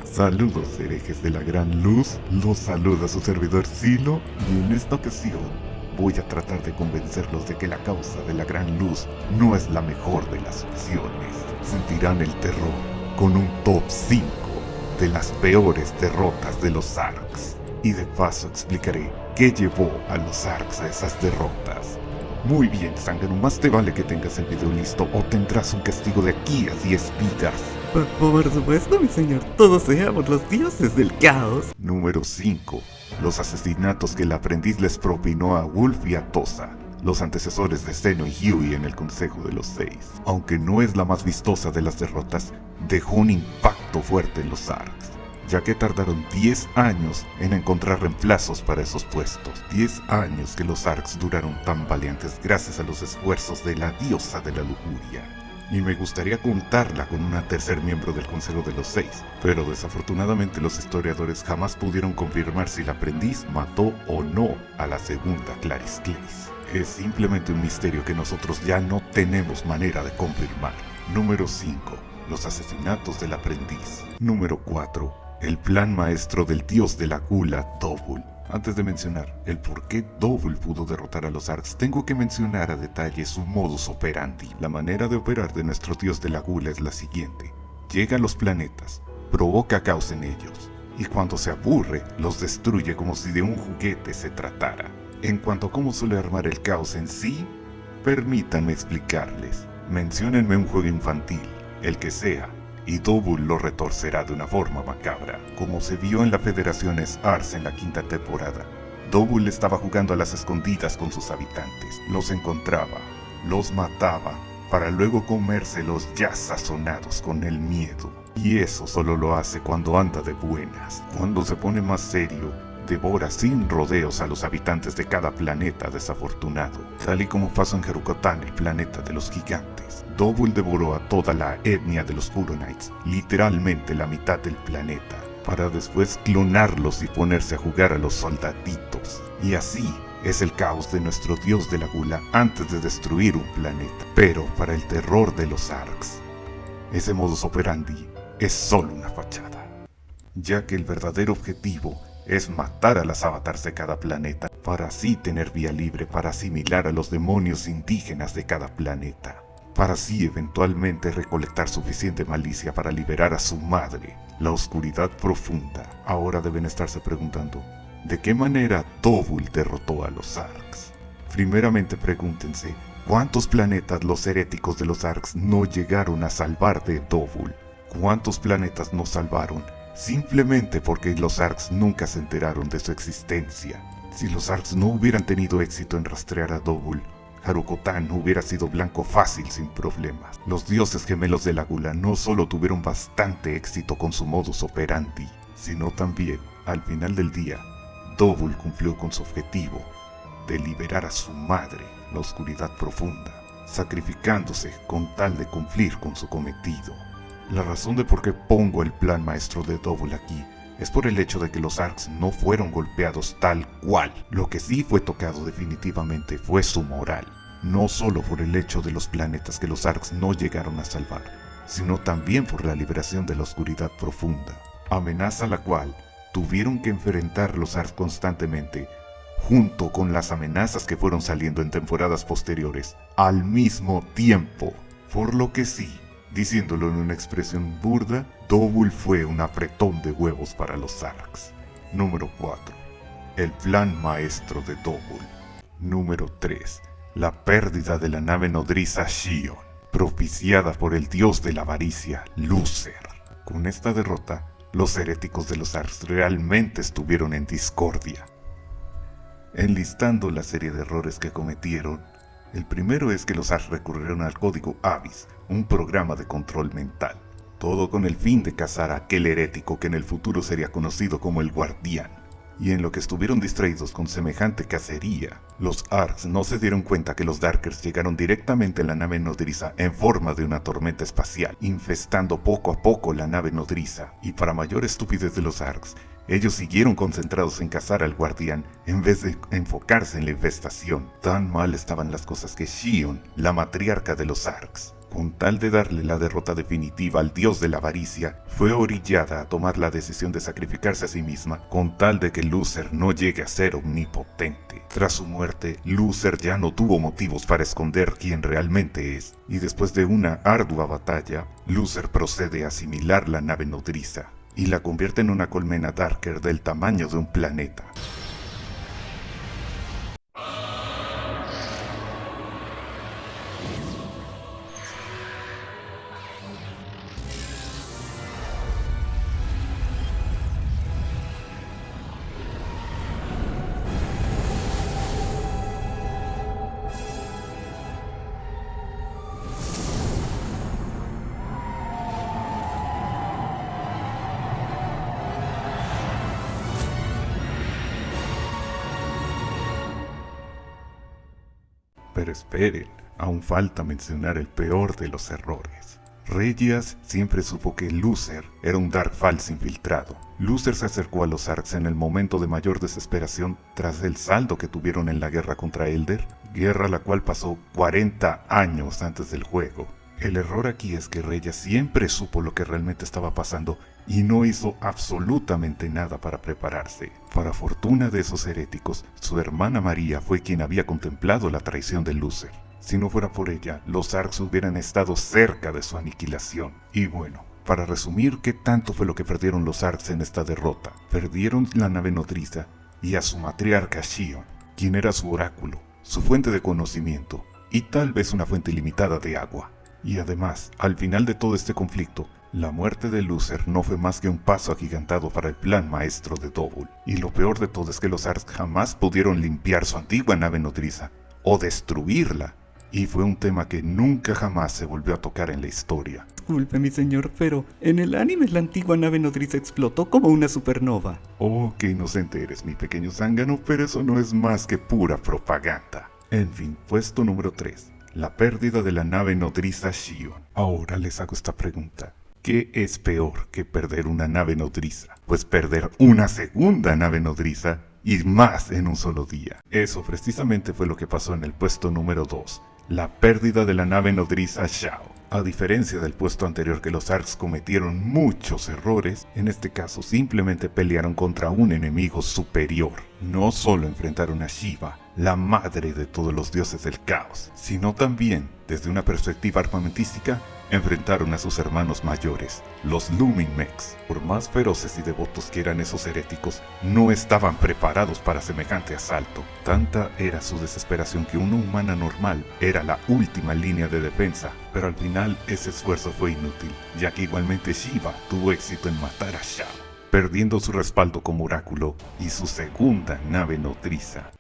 Saludos herejes de la gran luz, los saluda su servidor Silo y en esta ocasión voy a tratar de convencerlos de que la causa de la gran luz no es la mejor de las opciones. Sentirán el terror con un top 5 de las peores derrotas de los ARKs y de paso explicaré qué llevó a los ARKs a esas derrotas. Muy bien, Zángano, más te vale que tengas el video listo o tendrás un castigo de aquí a 10 vidas. Por supuesto, mi señor, todos seamos los dioses del caos. Número 5. Los asesinatos que el aprendiz les propinó a Wolf y a Tosa, los antecesores de Zeno y Huey en el Consejo de los Seis. Aunque no es la más vistosa de las derrotas, dejó un impacto fuerte en los ARKs, ya que tardaron 10 años en encontrar reemplazos para esos puestos. 10 años que los ARKs duraron tan valientes gracias a los esfuerzos de la diosa de la lujuria. Y me gustaría contarla con una tercer miembro del Consejo de los Seis, pero desafortunadamente los historiadores jamás pudieron confirmar si el aprendiz mató o no a la segunda Clarice Clays. Es simplemente un misterio que nosotros ya no tenemos manera de confirmar. Número 5. Los asesinatos del aprendiz. Número 4. El plan maestro del dios de la gula, Dovul. Antes de mencionar el por qué Dovul pudo derrotar a los ARKs, tengo que mencionar a detalle su modus operandi. La manera de operar de nuestro dios de la gula es la siguiente. Llega a los planetas, provoca caos en ellos, y cuando se aburre, los destruye como si de un juguete se tratara. En cuanto a cómo suele armar el caos en sí, permítanme explicarles. Menciónenme un juego infantil, el que sea, y Dovul lo retorcerá de una forma macabra. Como se vio en la Federación Ars en la quinta temporada, Dovul estaba jugando a las escondidas con sus habitantes. Los encontraba, los mataba, para luego comérselos ya sazonados con el miedo. Y eso solo lo hace cuando anda de buenas. Cuando se pone más serio, devora sin rodeos a los habitantes de cada planeta desafortunado, tal y como pasó en Herukotan, el planeta de los gigantes. Dovul devoró a toda la etnia de los Huronites, literalmente la mitad del planeta, para después clonarlos y ponerse a jugar a los soldaditos. Y así es el caos de nuestro dios de la gula antes de destruir un planeta. Pero para el terror de los ARKs, ese modus operandi es solo una fachada, ya que el verdadero objetivo es matar a las avatars de cada planeta, para así tener vía libre para asimilar a los demonios indígenas de cada planeta, para así eventualmente recolectar suficiente malicia para liberar a su madre, la oscuridad profunda. Ahora deben estarse preguntando, ¿de qué manera Dovul derrotó a los ARKs? Primeramente pregúntense, ¿cuántos planetas los heréticos de los ARKs no llegaron a salvar de Dovul? ¿Cuántos planetas no salvaron simplemente porque los ARKs nunca se enteraron de su existencia? Si los ARKs no hubieran tenido éxito en rastrear a Dovul, Herukotan hubiera sido blanco fácil sin problemas. Los dioses gemelos de la gula no solo tuvieron bastante éxito con su modus operandi, sino también, al final del día, Dovul cumplió con su objetivo de liberar a su madre, la oscuridad profunda, sacrificándose con tal de cumplir con su cometido. La razón de por qué pongo el plan maestro de Dovul aquí es por el hecho de que los ARKs no fueron golpeados tal cual. Lo que sí fue tocado definitivamente fue su moral, no solo por el hecho de los planetas que los ARKs no llegaron a salvar, sino también por la liberación de la oscuridad profunda, amenaza a la cual tuvieron que enfrentar los ARKs constantemente, junto con las amenazas que fueron saliendo en temporadas posteriores, al mismo tiempo. Por lo que sí, diciéndolo en una expresión burda, Dovul fue un apretón de huevos para los ARKs. Número 4. El plan maestro de Dovul. Número 3. La pérdida de la nave nodriza Shion, propiciada por el dios de la avaricia, Lucer. Con esta derrota, los heréticos de los ARKs realmente estuvieron en discordia. Enlistando la serie de errores que cometieron, el primero es que los ARKs recurrieron al código Abyss, un programa de control mental, todo con el fin de cazar a aquel herético que en el futuro sería conocido como el Guardián. Y en lo que estuvieron distraídos con semejante cacería, los ARKs no se dieron cuenta que los Darkers llegaron directamente a la nave nodriza en forma de una tormenta espacial, infestando poco a poco la nave nodriza, y para mayor estupidez de los ARKs, ellos siguieron concentrados en cazar al Guardián en vez de enfocarse en la infestación. Tan mal estaban las cosas que Shion, la matriarca de los ARKs, con tal de darle la derrota definitiva al dios de la avaricia, fue orillada a tomar la decisión de sacrificarse a sí misma con tal de que Luther no llegue a ser omnipotente. Tras su muerte, Luther ya no tuvo motivos para esconder quién realmente es, y después de una ardua batalla, Luther procede a asimilar la nave nodriza y la convierte en una colmena Darker del tamaño de un planeta. Pero esperen, aún falta mencionar el peor de los errores. Regias siempre supo que Luther era un Dark Falz infiltrado. Luther se acercó a los Arcs en el momento de mayor desesperación tras el saldo que tuvieron en la guerra contra Elder, guerra la cual pasó 40 años antes del juego. El error aquí es que Regias siempre supo lo que realmente estaba pasando y no hizo absolutamente nada para prepararse. Para fortuna de esos heréticos, su hermana María fue quien había contemplado la traición de Luther. Si no fuera por ella, los Arcs hubieran estado cerca de su aniquilación. Y bueno, para resumir qué tanto fue lo que perdieron los Arcs en esta derrota, perdieron la nave nodriza y a su matriarca Xion, quien era su oráculo, su fuente de conocimiento y tal vez una fuente limitada de agua. Y además, al final de todo este conflicto, la muerte de Luther no fue más que un paso agigantado para el plan maestro de Double. Y lo peor de todo es que los Arcs jamás pudieron limpiar su antigua nave nodriza o destruirla. Y fue un tema que nunca jamás se volvió a tocar en la historia. Disculpe, mi señor, pero en el anime la antigua nave nodriza explotó como una supernova. Oh, qué inocente eres, mi pequeño zángano, pero eso no es más que pura propaganda. En fin, puesto número 3. La pérdida de la nave nodriza Xion. Ahora les hago esta pregunta. ¿Qué es peor que perder una nave nodriza? Pues perder una segunda nave nodriza y más en un solo día. Eso precisamente fue lo que pasó en el puesto número 2. La pérdida de la nave nodriza Xiao. A diferencia del puesto anterior que los Arcs cometieron muchos errores, en este caso simplemente pelearon contra un enemigo superior. No solo enfrentaron a Shiva, la madre de todos los dioses del caos, sino también, desde una perspectiva armamentística, enfrentaron a sus hermanos mayores, los Luminmex. Por más feroces y devotos que eran esos heréticos, no estaban preparados para semejante asalto. Tanta era su desesperación que una humana normal era la última línea de defensa, pero al final ese esfuerzo fue inútil, ya que igualmente Shiva tuvo éxito en matar a Xiao, perdiendo su respaldo como oráculo y su segunda nave nodriza.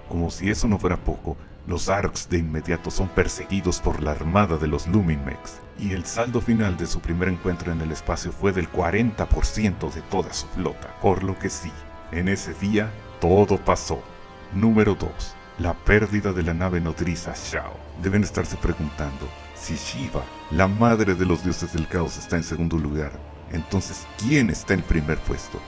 Como si eso no fuera poco, los Arcs de inmediato son perseguidos por la armada de los Luminmex, y el saldo final de su primer encuentro en el espacio fue del 40% de toda su flota, por lo que sí, en ese día todo pasó. Número 2. La pérdida de la nave nodriza Xiao. Deben estarse preguntando, si Shiva, la madre de los dioses del caos, está en segundo lugar, entonces ¿quién está en primer puesto?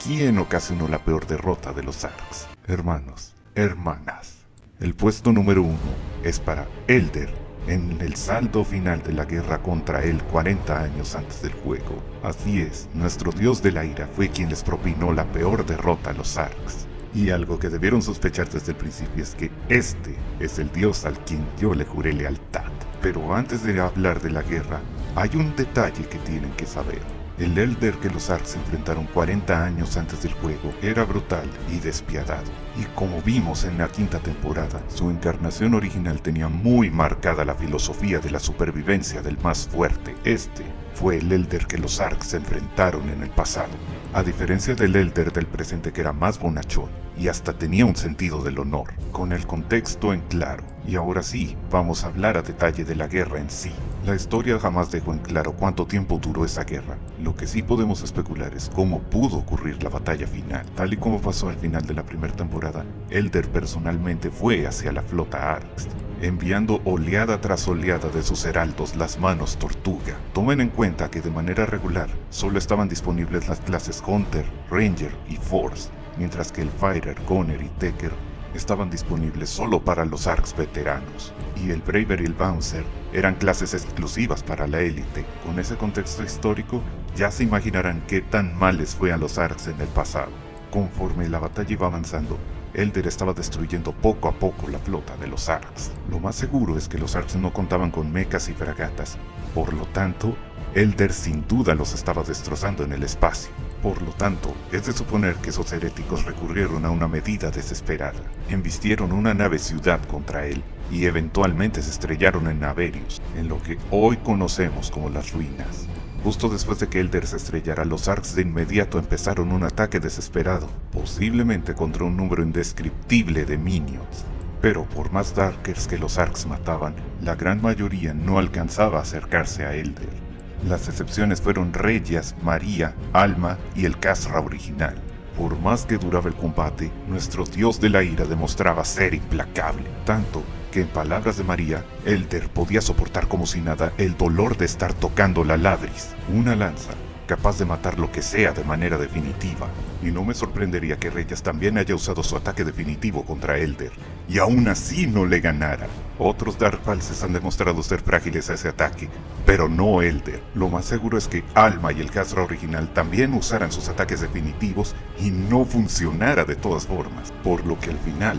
¿Quién ocasionó la peor derrota de los Arcs? Hermanos, hermanas, el puesto número 1 es para Elder en el saldo final de la guerra contra él 40 años antes del juego. Así es, nuestro dios de la ira fue quien les propinó la peor derrota a los Arcs. Y algo que debieron sospechar desde el principio es que este es el dios al quien yo le juré lealtad. Pero antes de hablar de la guerra, hay un detalle que tienen que saber. El Elder que los Arcs enfrentaron 40 años antes del juego era brutal y despiadado, y como vimos en la quinta temporada, su encarnación original tenía muy marcada la filosofía de la supervivencia del más fuerte. Este fue el Elder que los Arcs se enfrentaron en el pasado, a diferencia del Elder del presente que era más bonachón. y hasta tenía un sentido del honor, con el contexto en claro. Y ahora sí, vamos a hablar a detalle de la guerra en sí. La historia jamás dejó en claro cuánto tiempo duró esa guerra. Lo que sí podemos especular es cómo pudo ocurrir la batalla final. Tal y como pasó al final de la primera temporada, Elder personalmente fue hacia la flota Arx, enviando oleada tras oleada de sus heraldos, las manos tortuga. Tomen en cuenta que de manera regular solo estaban disponibles las clases Hunter, Ranger y Force, mientras que el Fighter, Gunner y Taker estaban disponibles solo para los Arx veteranos, y el Braver y el Bouncer eran clases exclusivas para la élite. Con ese contexto histórico, ya se imaginarán qué tan mal les fue a los Arx en el pasado. Conforme la batalla iba avanzando, Elder estaba destruyendo poco a poco la flota de los Arx. Lo más seguro es que los Arx no contaban con mechas y fragatas, por lo tanto, Elder sin duda los estaba destrozando en el espacio. Por lo tanto, es de suponer que esos heréticos recurrieron a una medida desesperada. Embistieron una nave ciudad contra él y eventualmente se estrellaron en Averius, en lo que hoy conocemos como las ruinas. Justo después de que Elder se estrellara, los Arx de inmediato empezaron un ataque desesperado, posiblemente contra un número indescriptible de minions. Pero por más Darkers que los Arx mataban, la gran mayoría no alcanzaba a acercarse a Elder. Las excepciones fueron Reyes, María, Alma y el Khazra original. Por más que duraba el combate, nuestro dios de la ira demostraba ser implacable, tanto que en palabras de María, Elder podía soportar como si nada el dolor de estar tocando la Ladris, una lanza capaz de matar lo que sea de manera definitiva. Y no me sorprendería que Reyes también haya usado su ataque definitivo contra Elder, y aún así no le ganara. Otros Darkfalces han demostrado ser frágiles a ese ataque, pero no Elder. Lo más seguro es que Alma y el Khazra original también usaran sus ataques definitivos y no funcionara de todas formas, por lo que al final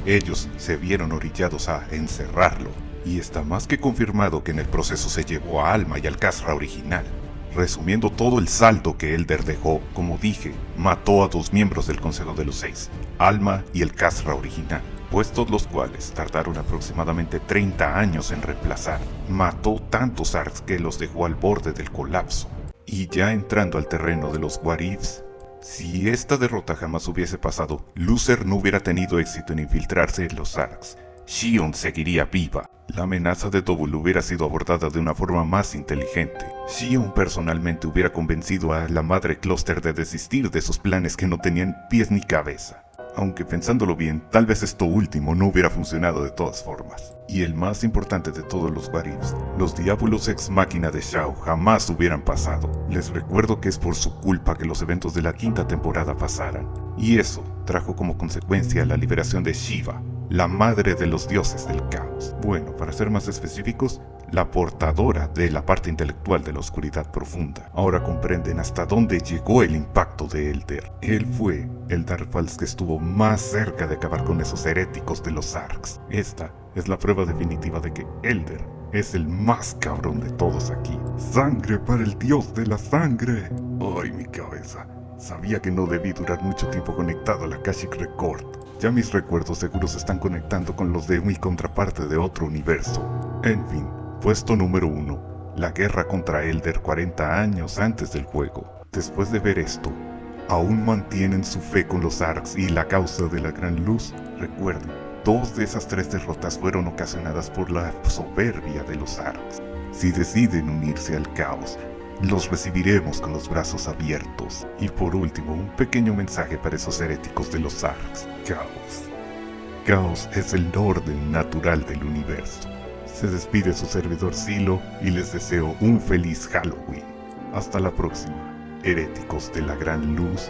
ellos se vieron orillados a encerrarlo, y está más que confirmado que en el proceso se llevó a Alma y al Khazra original. Resumiendo todo el saldo que Elder dejó, como dije, mató a 2 miembros del Consejo de los 6, Alma y el Khazra original, puestos los cuales tardaron aproximadamente 30 años en reemplazar. Mató tantos Arx que los dejó al borde del colapso. Y ya entrando al terreno de los What Ifs, si esta derrota jamás hubiese pasado, Lucer no hubiera tenido éxito en infiltrarse en los Arx. Xion seguiría viva. La amenaza de Double hubiera sido abordada de una forma más inteligente. Xion personalmente hubiera convencido a la madre Cluster de desistir de sus planes que no tenían pies ni cabeza. Aunque pensándolo bien, tal vez esto último no hubiera funcionado de todas formas. Y el más importante de todos los What Ifs, los Diabolos ex máquina de Shao jamás hubieran pasado. Les recuerdo que es por su culpa que los eventos de la 5ª temporada pasaran. Y eso trajo como consecuencia la liberación de Shiva, la madre de los dioses del caos. Bueno, para ser más específicos, la portadora de la parte intelectual de la oscuridad profunda. Ahora comprenden hasta dónde llegó el impacto de Elder. Él fue el Darkfalz que estuvo más cerca de acabar con esos heréticos de los Arx. Esta es la prueba definitiva de que Elder es el más cabrón de todos aquí. ¡Sangre para el dios de la sangre! ¡Ay, mi cabeza! Sabía que no debí durar mucho tiempo conectado a la Akashic Record. Ya mis recuerdos seguros se están conectando con los de mi contraparte de otro universo. En fin, puesto número 1. La guerra contra Elder 40 años antes del juego. Después de ver esto, ¿aún mantienen su fe con los Arx y la causa de la Gran Luz? Recuerden, 2 de esas 3 derrotas fueron ocasionadas por la soberbia de los Arx. Si deciden unirse al caos, los recibiremos con los brazos abiertos. Y por último, un pequeño mensaje para esos heréticos de los Arx. Caos. Caos es el orden natural del universo. Se despide su servidor Silo y les deseo un feliz Halloween. Hasta la próxima, heréticos de la Gran Luz.